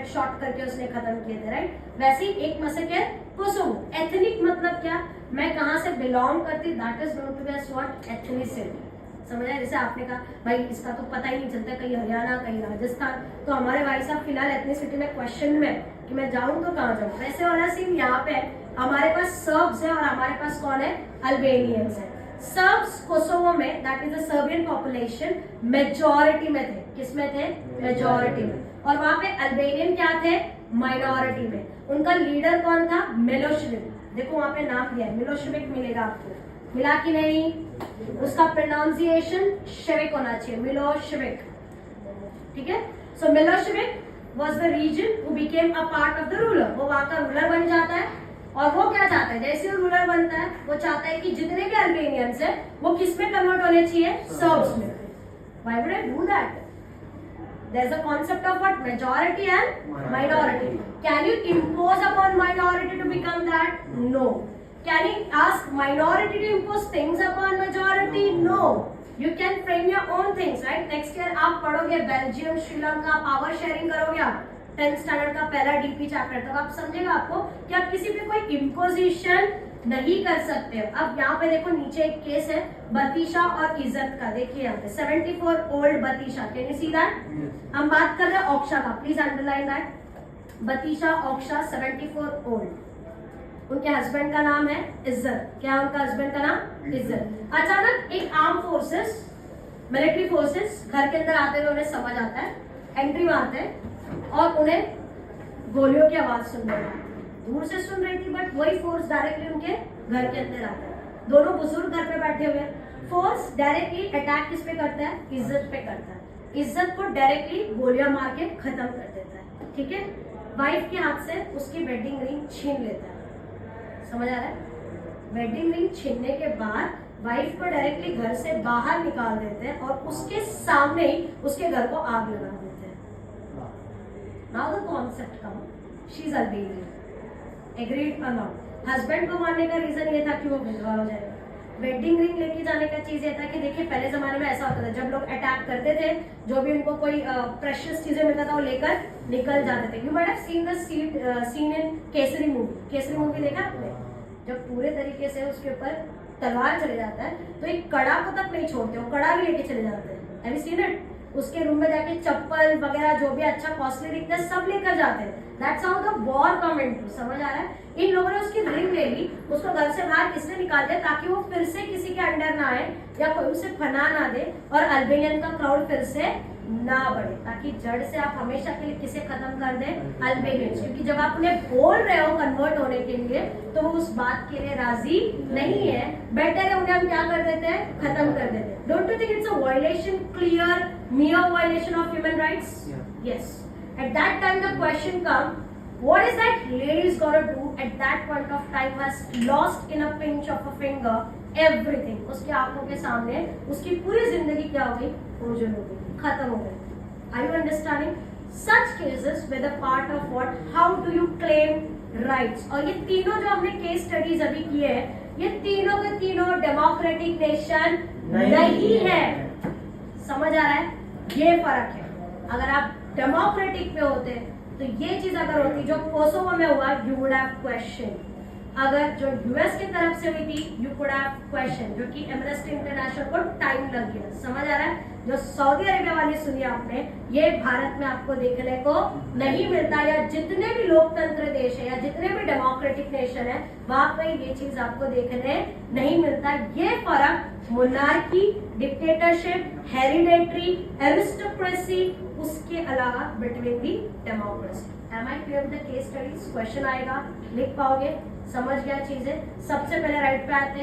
Right, short करके उसने खत्म किए थे, राइट। वैसे ही एक मसक है कोसोवो। एथनिक मतलब क्या, मैं कहाँ से बिलोंग करती, that is known to be as what, ethnicity. समझ आया? जैसे आपने कहा भाई इसका तो पता ही नहीं चलता, कहीं हरियाणा कहीं राजस्थान, तो हमारे भाई साहब फिलहाल एथनिसिटी में क्वेश्चन में कि मैं जाऊं तो कहाँ जाऊं। वैसे वाला सीन यहाँ पे हमारे पास सर्ब्स है और हमारे पास कौन है, अल्बेनियंस है। सर्ब्स कोसोवो में, that is the Serbian population, majority में थे। किस में थे, मेजॉरिटी में। और वहां पे अल्बेनियन क्या थे, माइनॉरिटी में। उनका लीडर कौन था, मिलोशेविक। देखो वहां पे नाम दिया है, मिलोशेविक मिलेगा आपको, मिला कि नहीं? उसका प्रोनाउंसिएशन शेविक होना चाहिए, मिलोशेविक, ठीक है। सो मिलोशेविक was the region who became a part of the ruler। वो वहां का रूलर बन जाता है और वो क्या चाहता है, जैसे वो रूलर बनता है वो चाहता है कि जितने भी अल्बेनियंस है वो किस में कन्वर्ट होने चाहिए, सर्ब्स में। Why would I do that? There's a concept of what, majority and minority। Can you impose upon minority to become that? No। Can you ask minority to impose things upon majority? No। You can frame your own things, right? Next year आप पढ़ोगे Belgium, Sri Lanka, power sharing करोगे आप 10th standard का पहला DP chapter, तब आप समझेगा आपको कि आप किसी पे कोई इम्पोजिशन नहीं कर सकते हो। अब यहाँ पे देखो नीचे एक केस है बतीशा और इज्जत का, देखिए यहाँ पे 74 ओल्ड बतीशा, कैन यू सी दैट? हम बात कर रहे हैं ऑक्शा का, प्लीज अंडरलाइन दैट। बतीशा ऑक्शा 74 ओल्ड, उनके हस्बैंड का नाम है इज्जत। क्या उनका हस्बैंड का नाम, इज्जत। अचानक एक आर्म फोर्सेस, मिलिट्री फोर्सेस घर के अंदर आते हुए उन्हें समझ आता है, एंट्री मारते हैं और उन्हें गोलियों की आवाज सुन रही है। दूर से सुन रही थी बट वही फोर्स डायरेक्टली उनके घर के अंदर आता है। दोनों बुजुर्ग घर पे बैठे हुए हैं। फोर्स डायरेक्टली अटैक किस पे करता है, इज्जत पे करता है। इज्जत को डायरेक्टली गोलियां मार के खत्म कर देता है, ठीक है। वाइफ के हाथ से उसकी वेडिंग रिंग छीन लेता है। समझ आ रहा है? वेडिंग रिंग छीनने के बाद वाइफ को डायरेक्टली घर से बाहर निकाल देते हैं और उसके सामने ही उसके घर को आग लगा देते हैं। Now the concept come, she is Albanian, agreed और नॉट। हस्बैंड को मारने का रीजन ये था कि वो विधवा हो जाएगा। वेडिंग रिंग लेके जाने का चीज ये था कि देखिए पहले जमाने में ऐसा होता था, जब लोग अटैक करते थे, जो भी उनको कोई प्रेशियस चीजें मिलता था वो लेकर निकल जाते थे। You might have seen the seen in Kesari movie. Kesari movie देखा आपने? जब पूरे तरीके से उसके ऊपर तलवार चले जाता है तो एक कड़ा को तक नहीं छोड़ते, वो कड़ा भी लेके चले जाते हैं। Have you seen it? उसके रूम में जाके चप्पल वगैरह जो भी अच्छा कॉस्टली दिखता है सब लेकर जाते हैं। That's how the war come into. समझ आ रहा है? इन लोगों ने उसकी रिंग ले ली, उसको घर से बाहर किसने निकाल दिया ताकि वो फिर से किसी के अंडर ना आए या कोई उसे फना ना दे और अल्बेनियन का क्राउड फिर से ना बढ़े, ताकि जड़ से आप हमेशा के लिए किसे खत्म कर दें, अल्बेनियंस। क्योंकि जब आप उन्हें बोल रहे हो कन्वर्ट होने के लिए तो वो उस बात के लिए राजी नहीं है। बेटर है उन्हें हम क्या कर देते हैं, खत्म कर देते हैं। Don't you think it's a violation, clear mere violation of human rights? Yes. At that time the question come, what is that lady's gotta do at that point of time, has lost in a pinch of a finger everything। उसकी आंखों के सामने उसकी पूरी जिंदगी क्या हो गई, ओझल हो गई, खत्म हो गई। Are you understanding? Such cases were the part of what, how do you claim rights। और ये तीनों जो हमने केस स्टडीज अभी किए हैं, ये तीनों के तीनों डेमोक्रेटिक नेशन नहीं है। समझ आ रहा है? ये फर्क है। अगर आप डेमोक्रेटिक में होते तो ये चीज अगर होती जो कोसोवो में हुआ, यू वुड हैव क्वेश्चन। अगर जो यूएस की तरफ से हुई थी, यू कुड हैव क्वेश्चन, जो कि एमनेस्टी इंटरनेशनल को टाइम लग गया। समझ आ रहा है? जो सऊदी अरेबिया वाली सुनी आपने, ये भारत में आपको देखने को नहीं मिलता, या जितने भी लोकतंत्र देश है या जितने भी डेमोक्रेटिक नेशन है वहां पर ये चीज आपको देखने नहीं मिलता। ये फर्क मोनार्की, डिक्टेटरशिप, हेरिडेटरी, एरिस्टोक्रेसी, उसके अलावा between the democracy. Am I clear with the case studies? Question आएगा, लिख पाओगे, समझ गया चीजें। सबसे पहले राइट पे आते हैं